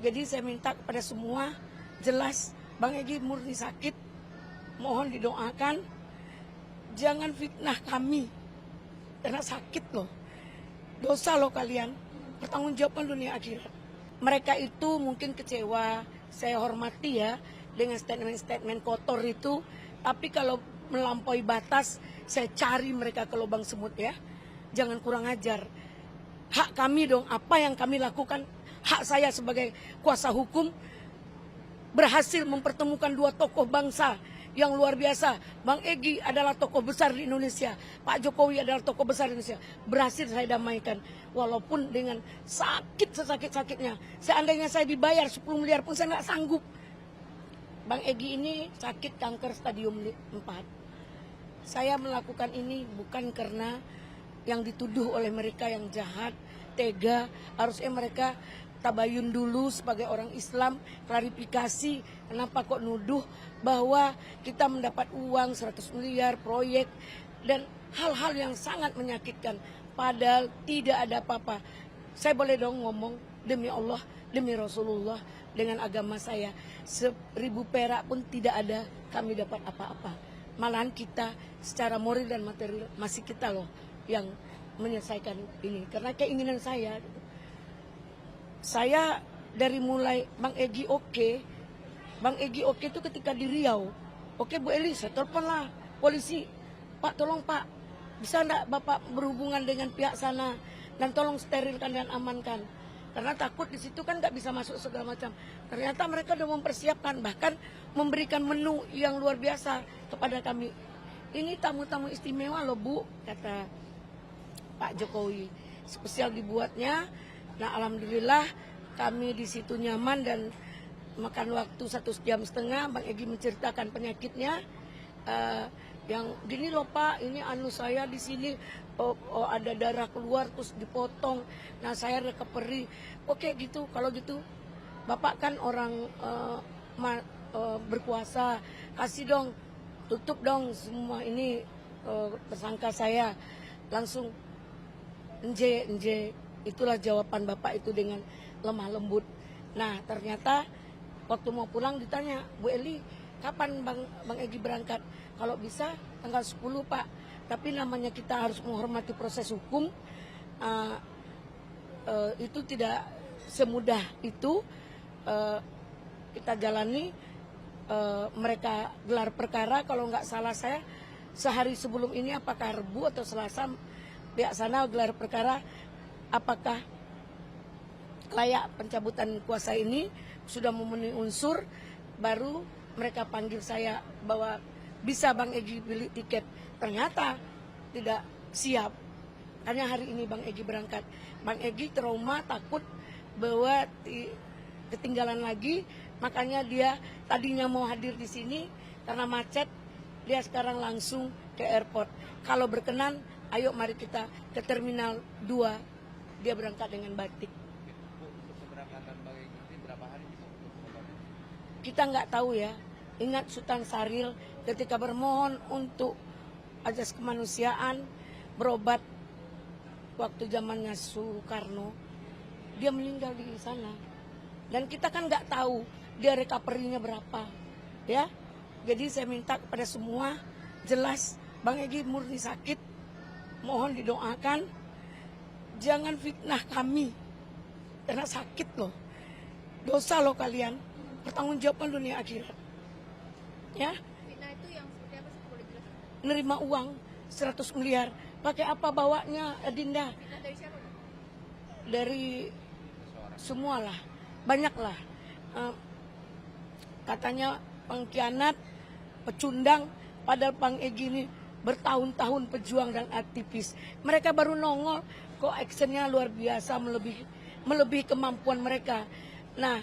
Jadi saya minta kepada semua, jelas Bang Egy murni sakit, mohon didoakan, jangan fitnah kami, karena sakit loh, dosa loh kalian, pertanggungjawaban dunia akhirat. Mereka itu mungkin kecewa, saya hormati ya dengan statement-statement kotor itu, tapi kalau melampaui batas, saya cari mereka ke lubang semut ya, jangan kurang ajar. Hak kami dong, apa yang kami lakukan, hak saya sebagai kuasa hukum, berhasil mempertemukan dua tokoh bangsa yang luar biasa. Bang Egy adalah tokoh besar di Indonesia, Pak Jokowi adalah tokoh besar di Indonesia. Berhasil saya damaikan, walaupun dengan sakit sesakit-sakitnya. Seandainya saya dibayar 10 miliar pun saya nggak sanggup. Bang Egy ini sakit kanker stadium 4. Saya melakukan ini bukan karena yang dituduh oleh mereka yang jahat, tega. Harusnya mereka tabayun dulu sebagai orang Islam, klarifikasi kenapa kok nuduh bahwa kita mendapat uang 100 miliar, proyek, dan hal-hal yang sangat menyakitkan. Padahal tidak ada apa-apa. Saya boleh dong ngomong demi Allah, demi Rasulullah, dengan agama saya. 1000 perak pun tidak ada kami dapat apa-apa. Malahan kita secara moral dan material masih kita loh yang menyelesaikan ini. Karena keinginan saya dari mulai Bang Egy oke. Bang Egy oke itu ketika di Riau. Oke Bu Eli, saya teleponlah polisi. Pak tolong Pak, bisa enggak Bapak berhubungan dengan pihak sana dan tolong sterilkan dan amankan. Karena takut di situ kan nggak bisa masuk segala macam. Ternyata mereka sudah mempersiapkan, bahkan memberikan menu yang luar biasa kepada kami. Ini tamu-tamu istimewa loh Bu, kata Pak Jokowi. Spesial dibuatnya. Nah alhamdulillah kami di situ nyaman dan makan waktu 1,5 jam. Bang Egy menceritakan penyakitnya. Yang gini loh Pak, ini anu saya di sini ada darah keluar terus dipotong. Nah saya recovery. Oke gitu, kalau gitu Bapak kan orang berkuasa, kasih dong, tutup dong semua ini tersangka saya. Langsung nje. Itulah jawaban Bapak itu dengan lemah lembut. Nah ternyata waktu mau pulang ditanya, Bu Eli kapan Bang Egy berangkat? Kalau bisa tanggal 10 Pak. Tapi namanya kita harus menghormati proses hukum. Itu tidak semudah itu. Kita jalani. Mereka gelar perkara. Kalau nggak salah saya sehari sebelum ini, apakah Rebu atau Selasa, pihak sana gelar perkara. Apakah layak pencabutan kuasa ini sudah memenuhi unsur, baru mereka panggil saya bahwa bisa Bang Egy beli tiket. Ternyata tidak siap. Hanya hari ini Bang Egy berangkat. Bang Egy trauma, takut bahwa ketinggalan lagi. Makanya dia tadinya mau hadir di sini karena macet. Dia sekarang langsung ke airport. Kalau berkenan, ayo mari kita ke Terminal 2. Dia berangkat dengan batik. Untuk keberangkatan Bang Egy ini berapa hari? Kita nggak tahu ya. Ingat Sultan Syaril ketika bermohon untuk asas kemanusiaan, berobat waktu zamannya Soekarno, dia meninggal di sana. Dan kita kan nggak tahu dia recovery-nya berapa, ya. Jadi saya minta kepada semua, jelas Bang Egy murni sakit, mohon didoakan, jangan fitnah kami, karena sakit loh, dosa loh kalian, pertanggungjawaban dunia akhirat. Ya, fitnah itu yang seperti apa sih, boleh jelaskan? Nerima uang 100 miliar. Pakai apa bawanya, Dinda? Fitnah dari siapa? Dari semualah, banyaklah. Katanya pengkhianat, pecundang, padahal Bang Egy ini bertahun-tahun pejuang dan aktivis. Mereka baru nongol, kok actionnya luar biasa, melebihi kemampuan mereka. Nah,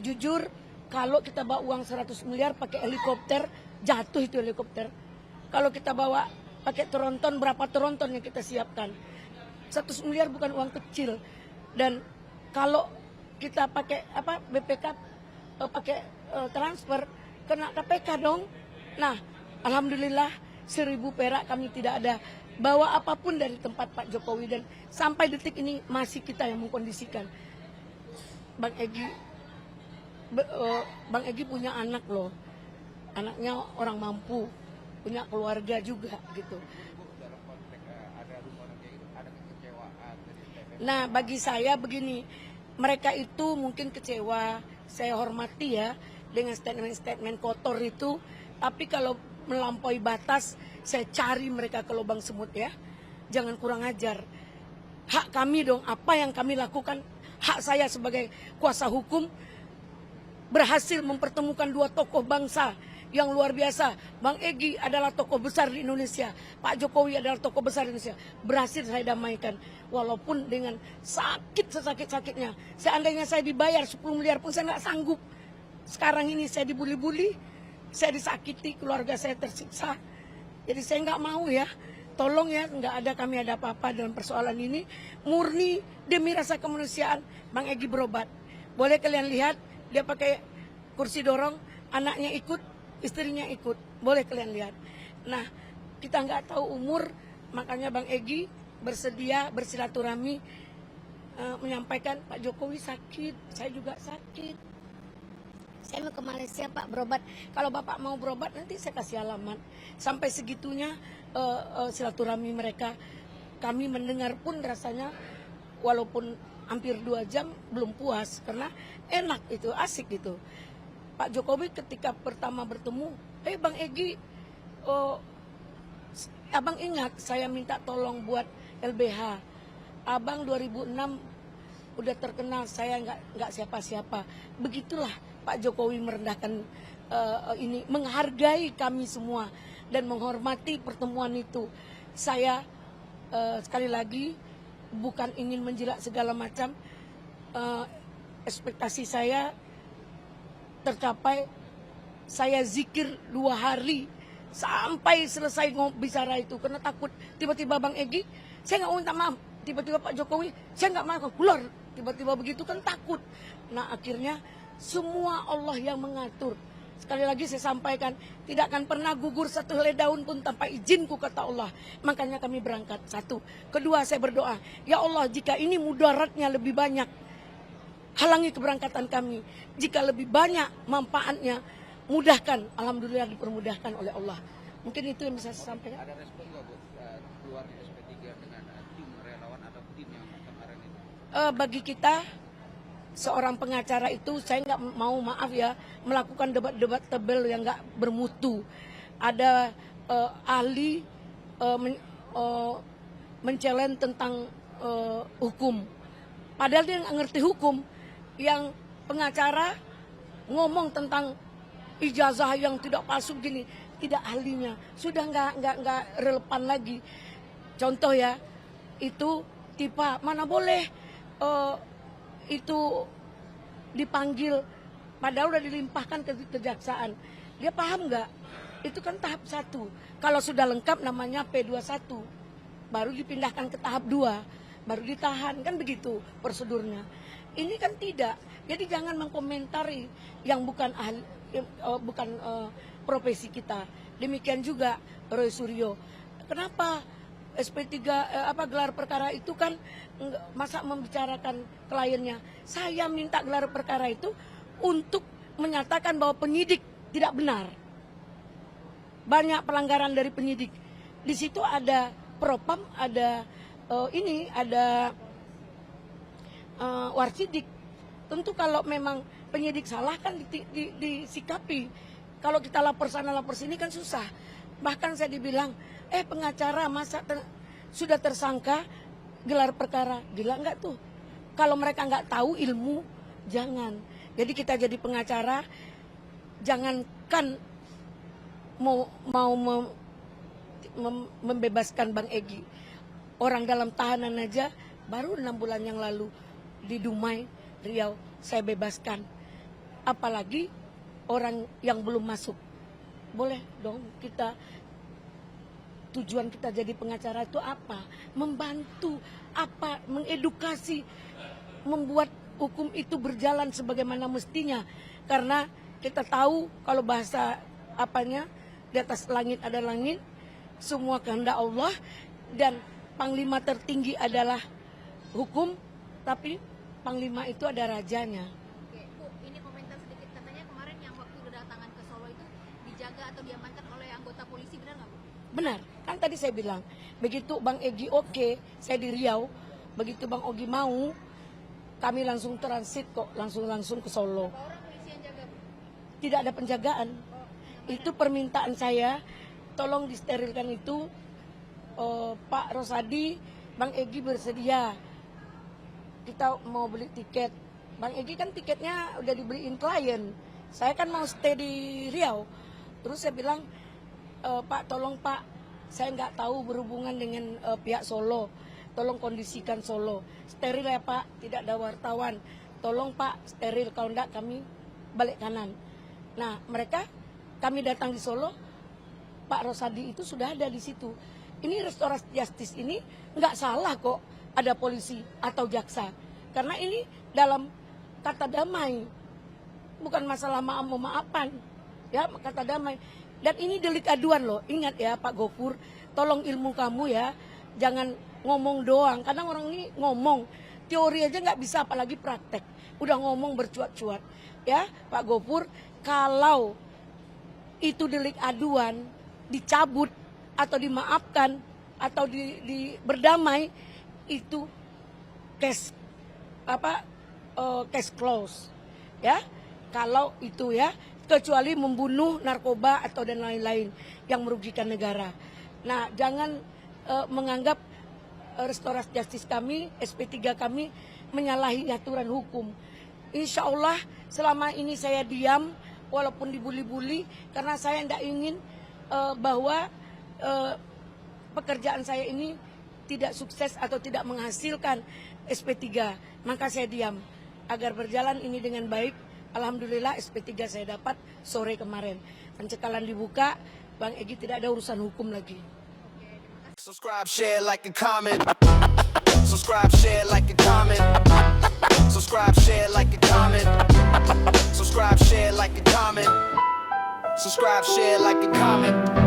jujur, kalau kita bawa uang 100 miliar pakai helikopter, jatuh itu helikopter. Kalau kita bawa pakai tronton, berapa tronton yang kita siapkan? 100 miliar bukan uang kecil. Dan kalau kita pakai BPK, pakai transfer, kena KPK dong. Nah, alhamdulillah 1000 perak kami tidak ada bawa apapun dari tempat Pak Jokowi, dan sampai detik ini masih kita yang mengkondisikan. Bang Egy Bang Egy punya anak loh, anaknya orang mampu, punya keluarga juga gitu. Bu, dalam konteks ada rumor kayak gitu, ada kekecewaan dari TVRI. Nah, bagi saya begini, mereka itu mungkin kecewa, saya hormati ya dengan statement-statement kotor itu, tapi kalau melampaui batas, saya cari mereka ke lubang semut ya. Jangan kurang ajar. Hak kami dong, apa yang kami lakukan, hak saya sebagai kuasa hukum berhasil mempertemukan dua tokoh bangsa yang luar biasa. Bang Egy adalah tokoh besar di Indonesia, Pak Jokowi adalah tokoh besar di Indonesia. Berhasil saya damaikan, walaupun dengan sakit sesakit-sakitnya. Seandainya saya dibayar 10 miliar pun saya nggak sanggup. Sekarang ini saya dibuli-buli, saya disakiti, keluarga saya tersiksa. Jadi saya nggak mau ya, tolong ya, nggak ada kami ada apa-apa dalam persoalan ini. Murni demi rasa kemanusiaan, Bang Egy berobat. Boleh kalian lihat, dia pakai kursi dorong, anaknya ikut, istrinya ikut. Boleh kalian lihat. Nah, kita nggak tahu umur, makanya Bang Egy bersedia bersilaturahmi, menyampaikan Pak Jokowi sakit, saya juga sakit. Saya mau ke Malaysia Pak berobat. Kalau Bapak mau berobat nanti saya kasih alamat. Sampai segitunya silaturahmi mereka. Kami mendengar pun rasanya walaupun hampir 2 jam belum puas karena enak itu, asik gitu. Pak Jokowi ketika pertama bertemu, Bang Egy, abang ingat saya minta tolong buat LBH. Abang 2006 udah terkenal, saya nggak siapa-siapa. Begitulah Pak Jokowi merendahkan ini, menghargai kami semua dan menghormati pertemuan itu. Saya sekali lagi bukan ingin menjilat segala macam, ekspektasi saya tercapai. Saya zikir 2 hari sampai selesai bicara itu karena takut tiba-tiba Bang Egy, saya nggak mau minta maaf, tiba-tiba Pak Jokowi, saya nggak mau keluar, tiba-tiba begitu kan takut. Nah akhirnya semua Allah yang mengatur. Sekali lagi saya sampaikan, tidak akan pernah gugur satu helai daun pun tanpa izinku kata Allah. Makanya kami berangkat, 1. Kedua saya berdoa, ya Allah jika ini mudaratnya lebih banyak, halangi keberangkatan kami. Jika lebih banyak manfaatnya, mudahkan. Alhamdulillah dipermudahkan oleh Allah. Mungkin itu yang bisa saya sampaikan. Ada respon nggak Bu keluarnya SP3 dengan tim relawan atau tim yang kemarin itu? Bagi kita seorang pengacara itu, saya nggak mau, maaf ya, melakukan debat-debat tebel yang nggak bermutu. Ada ahli men-challenge tentang hukum, padahal dia nggak ngerti hukum. Yang pengacara ngomong tentang ijazah yang tidak palsu gini, tidak ahlinya, sudah nggak relevan lagi. Contoh ya, itu tipa mana boleh itu dipanggil, padahal udah dilimpahkan ke kejaksaan. Dia paham nggak? Itu kan tahap 1. Kalau sudah lengkap namanya P21, baru dipindahkan ke tahap 2, baru ditahan, kan begitu prosedurnya. Ini kan tidak. Jadi jangan mengkomentari yang bukan ahli, bukan profesi kita. Demikian juga Roy Suryo. Kenapa SP3 gelar perkara itu kan masa membicarakan kliennya? Saya minta gelar perkara itu untuk menyatakan bahwa penyidik tidak benar. Banyak pelanggaran dari penyidik. Di situ ada propam, ada ada warsidik. Tentu kalau memang penyidik salah kan disikapi. Kalau kita lapor sana lapor sini kan susah. Bahkan saya dibilang, pengacara masa sudah tersangka gelar perkara. Gila nggak tuh? Kalau mereka nggak tahu ilmu, jangan. Jadi kita jadi pengacara, jangankan mau membebaskan Bang Egy. Orang dalam tahanan aja baru 6 bulan yang lalu di Dumai, Riau, saya bebaskan. Apalagi orang yang belum masuk. Boleh dong kita, tujuan kita jadi pengacara itu apa? Membantu, apa? Mengedukasi, membuat hukum itu berjalan sebagaimana mestinya. Karena kita tahu kalau bahasa apanya, di atas langit ada langit, semua kehendak Allah, dan panglima tertinggi adalah hukum, tapi panglima itu ada rajanya. Oke, Bu, ini komentar sedikit atau diamankan oleh anggota polisi, benar nggak Bu? Benar, kan tadi saya bilang, begitu Bang Egy oke, saya di Riau, begitu Bang Ogi mau, kami langsung transit kok, langsung ke Solo. Berapa orang polisi yang jaga Bu? Tidak ada penjagaan. Itu permintaan saya, tolong disterilkan itu. Pak Rosadi, Bang Egy bersedia. Kita mau beli tiket. Bang Egy kan tiketnya udah dibeliin klien. Saya kan mau stay di Riau. Terus saya bilang, Pak tolong Pak, saya nggak tahu berhubungan dengan pihak Solo. Tolong kondisikan Solo. Steril ya Pak, tidak ada wartawan. Tolong Pak, steril, kalau enggak kami balik kanan. Nah mereka, kami datang di Solo, Pak Rosadi itu sudah ada di situ. Ini restoratif justice ini nggak salah kok ada polisi atau jaksa. Karena ini dalam kata damai, bukan masalah maaf-maafan. Ya, kata damai. Dan ini delik aduan loh. Ingat ya Pak Gofur, tolong ilmu kamu ya, jangan ngomong doang. Kadang orang ini ngomong, teori aja nggak bisa, apalagi praktek. Udah ngomong bercuat-cuat. Ya Pak Gofur, kalau itu delik aduan, dicabut atau dimaafkan atau berdamai, itu case case close. Ya, kalau itu ya, kecuali membunuh, narkoba atau dan lain-lain yang merugikan negara. Nah, jangan menganggap restoratif justice kami, SP3 kami menyalahi aturan hukum. Insya Allah selama ini saya diam walaupun dibuli-buli karena saya tidak ingin bahwa pekerjaan saya ini tidak sukses atau tidak menghasilkan SP3. Maka saya diam agar berjalan ini dengan baik. Alhamdulillah SP3 saya dapat sore kemarin. Pencekalan dibuka, Bang Egy tidak ada urusan hukum lagi. Subscribe, share, like, and comment. Subscribe, share, like, and comment. Subscribe, share, like, and comment. Subscribe, share, like, and comment. Subscribe, share, like, and comment.